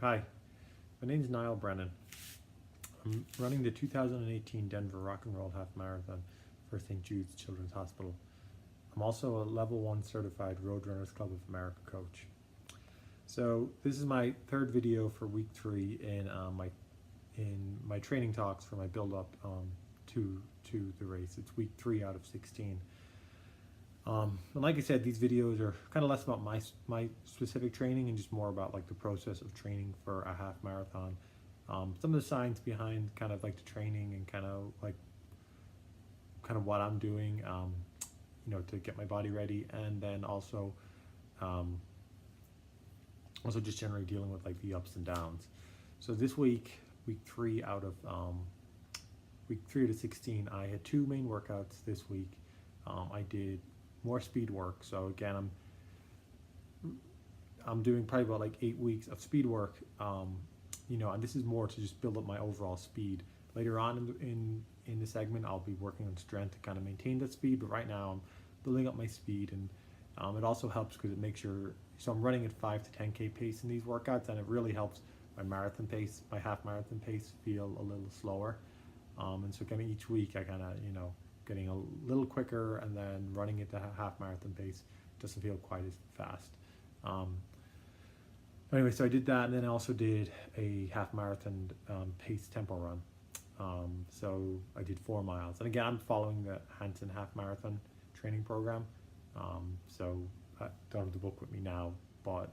Hi, my name is Niall Brennan. I'm running the 2018 Denver Rock and Roll Half Marathon for St. Jude's Children's Hospital. I'm also a Level 1 certified Roadrunners Club of America coach. So this is my third video for week 3 in my training talks for my build up to the race. It's week 3 out of 16. And like I said, these videos are kind of less about my specific training and just more about like the process of training for a half marathon. Some of the science behind kind of like the training and kind of what I'm doing, to get my body ready, and then also just generally dealing with like the ups and downs. So this week 3 out of week 3 to 16, I had 2 main workouts this week. I did more speed work. So again, I'm doing probably about like 8 weeks of speed work, and this is more to just build up my overall speed. Later on in the segment, I'll be working on strength to kind of maintain that speed, but right now I'm building up my speed, and it also helps because it makes so I'm running at 5 to 10K pace in these workouts, and it really helps my marathon pace, my half marathon pace, feel a little slower. And so kind of each week I kind of, getting a little quicker, and then running at the half marathon pace doesn't feel quite as fast. Anyway, so I did that, and then I also did a half marathon pace tempo run. So I did 4 miles, and again, I'm following the Hanson half marathon training program. So I don't have the book with me now, but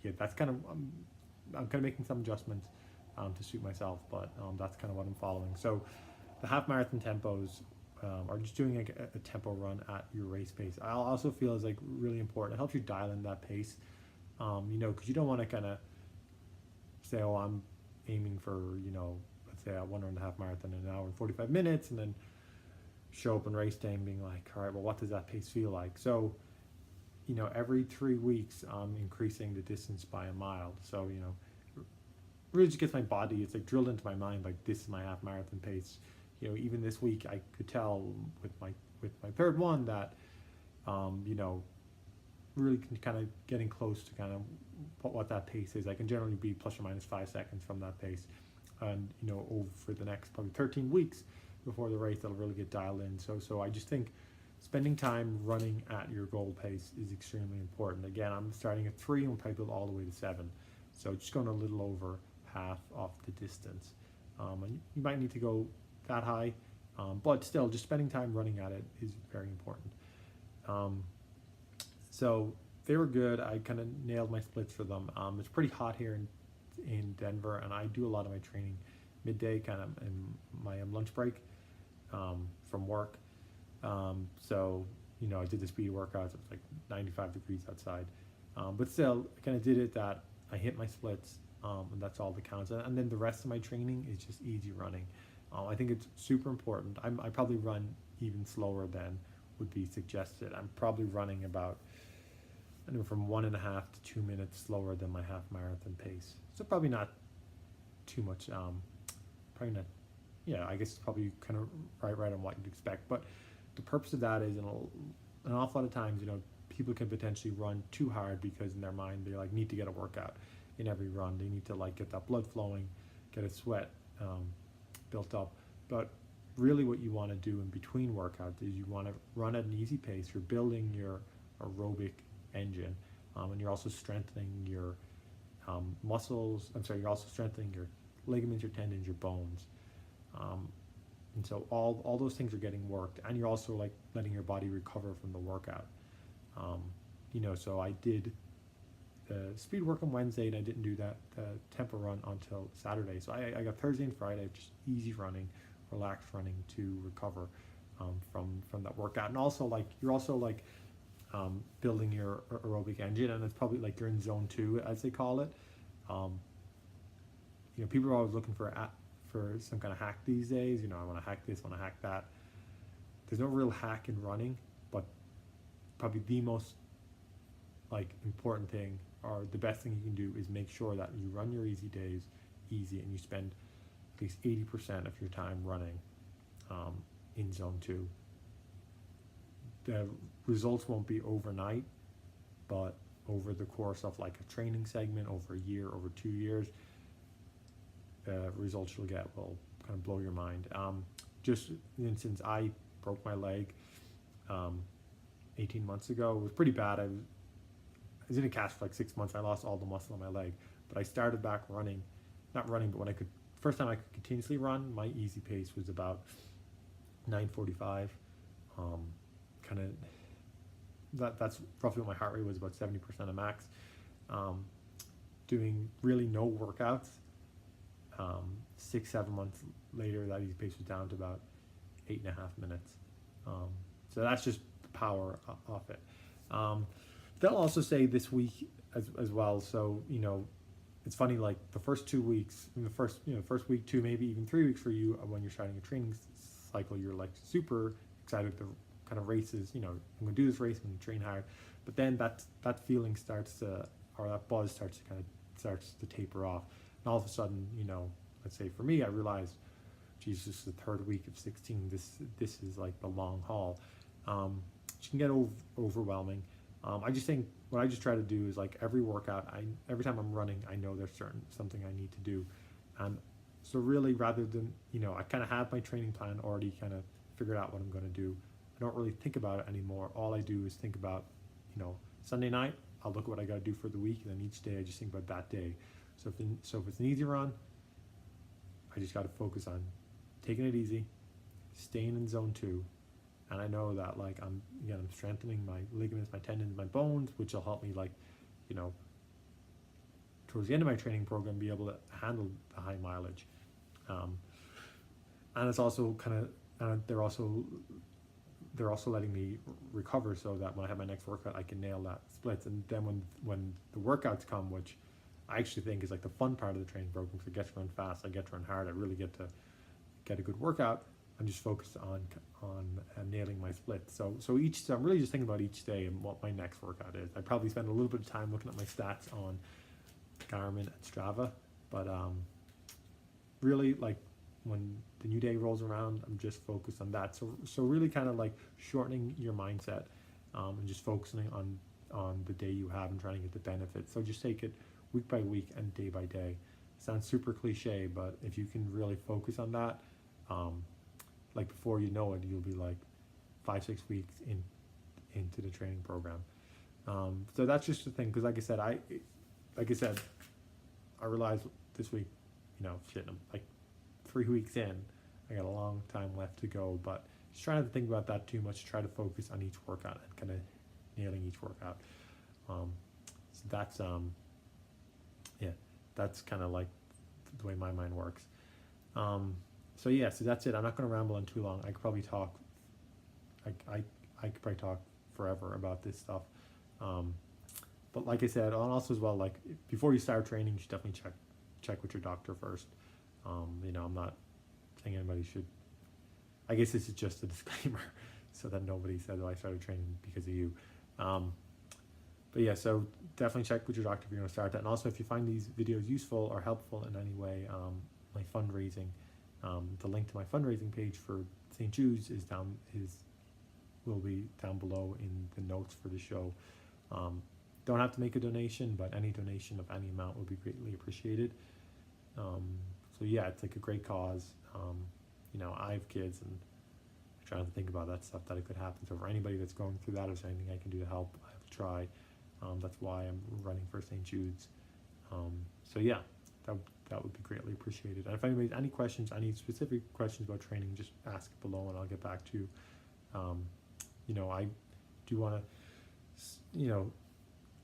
yeah, that's kind of I'm kind of making some adjustments to suit myself, but that's kind of what I'm following. So the half marathon tempos are just doing like a tempo run at your race pace. I also feel is like really important. It helps you dial in that pace, because you don't want to kind of say, oh, I'm aiming for, let's say I want to run the half marathon in 1 hour and 45 minutes, and then show up on race day and being like, all right, well, what does that pace feel like? So, every 3 weeks, I'm increasing the distance by a mile. So, really just gets my body, it's like drilled into my mind, like this is my half marathon pace. Even this week I could tell with my third one that really kind of getting close to kind of what that pace is. I can generally be plus or minus 5 seconds from that pace, and over for the next probably 13 weeks before the race, that'll really get dialed in. So I just think spending time running at your goal pace is extremely important. Again, I'm starting at 3 and we'll probably build all the way to 7, so just going a little over half of the distance. And you might need to go that high, but still just spending time running at it is very important. So they were good. I kind of nailed my splits for them. It's pretty hot here in Denver, and I do a lot of my training midday, kind of in my lunch break from work. So I did the speed workouts. It was like 95 degrees outside, but still I kind of did it that I hit my splits, and that's all that counts. And then the rest of my training is just easy running. I think it's super important. I probably run even slower than would be suggested. I'm probably running about from 1.5 to 2 minutes slower than my half marathon pace. So probably not too much. Probably not. Yeah, I guess it's probably kind of right on what you'd expect. But the purpose of that is, an awful lot of times, people can potentially run too hard because in their mind they like need to get a workout in every run. They need to like get that blood flowing, get a sweat built up. But really what you want to do in between workouts is you want to run at an easy pace. You're building your aerobic engine, and you're also strengthening your muscles. You're also strengthening your ligaments, your tendons, your bones, and so all those things are getting worked, and you're also like letting your body recover from the workout. So I did the speed work on Wednesday, and I didn't do the tempo run until Saturday. So I got Thursday and Friday just easy running, relaxed running to recover from that workout. And also like you're also like building your aerobic engine, and it's probably like you're in zone 2, as they call it. People are always looking for some kind of hack these days. I want to hack this, I want to hack that. There's no real hack in running, but probably the most like important thing, or the best thing you can do, is make sure that you run your easy days easy, and you spend at least 80% of your time running in zone 2. The results won't be overnight, but over the course of like a training segment, over a year, over 2 years, the results you'll get will kind of blow your mind. Just since I broke my leg 18 months ago, it was pretty bad. I was in a cast for like 6 months. I lost all the muscle on my leg, but I started back running, not running, but when I could, first time I could continuously run, my easy pace was about 9:45. Kind of that's roughly what my heart rate was, about 70% of max. Doing really no workouts. 6-7 months later, that easy pace was down to about 8.5 minutes. So that's just the power of it. They'll also say this week as well. So, it's funny, like the first 2 weeks, in the first week, 2, maybe even 3 weeks for you, when you're starting a training cycle, you're like super excited to kind of races, I'm going to do this race, I'm going to train hard. But then that feeling starts to, or that buzz starts to taper off. And all of a sudden, let's say for me, I realized, Jesus, the third week of 16, this is like the long haul. Which can get overwhelming. I just think what I just try to do is, like, every workout, every time I'm running, I know there's something I need to do. And so really, rather than, I kind of have my training plan already kind of figured out what I'm going to do. I don't really think about it anymore. All I do is think about, Sunday night, I'll look at what I got to do for the week, and then each day I just think about that day. So if it's an easy run, I just got to focus on taking it easy, staying in zone 2. And I know that, like, I'm strengthening my ligaments, my tendons, my bones, which will help me, like, towards the end of my training program, be able to handle the high mileage. And it's also kind of, they're also letting me recover, so that when I have my next workout, I can nail that splits. And then when the workouts come, which I actually think is like the fun part of the training program, because I get to run fast, I get to run hard, I really get to get a good workout. I'm just focused on nailing my splits. So I'm really just thinking about each day and what my next workout is. I probably spend a little bit of time looking at my stats on Garmin and Strava, but really, like, when the new day rolls around, I'm just focused on that. So really kind of like shortening your mindset, and just focusing on the day you have and trying to get the benefits. So just take it week by week and day by day. Sounds super cliche, but if you can really focus on that, like, before you know it, you'll be like 5-6 weeks into the training program. So that's just the thing, because like I said, I realized this week, I'm like 3 weeks in, I got a long time left to go, but just trying to think about that too much. Try to focus on each workout and kind of nailing each workout. So that's that's kind of like the way my mind works. So that's it. I'm not going to ramble on too long. I could probably talk. I could probably talk forever about this stuff. But like I said, and also as well, like, before you start training, you should definitely check with your doctor first. I'm not saying anybody should. I guess this is just a disclaimer, so that nobody says, "Oh, I started training because of you." But yeah, so definitely check with your doctor if you're going to start that. And also, if you find these videos useful or helpful in any way, my fundraising. The link to my fundraising page for St. Jude's will be down below in the notes for the show. Don't have to make a donation, but any donation of any amount would be greatly appreciated. So yeah, it's like a great cause. I have kids, and I'm trying to think about that stuff that it could happen. So for anybody that's going through that, or if there's anything I can do to help, I will try. That's why I'm running for St. Jude's. So yeah, that would be greatly appreciated. And if anybody has any questions, any specific questions about training, just ask below and I'll get back to you. I do want to,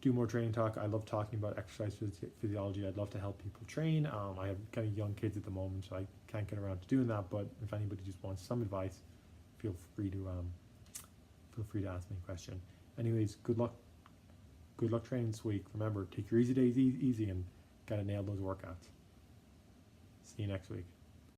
do more training talk. I love talking about exercise physiology. I'd love to help people train. I have kind of young kids at the moment, so I can't get around to doing that. But if anybody just wants some advice, feel free to ask me a question. Anyways, good luck training this week. Remember, take your easy days easy and gotta nail those workouts. See you next week.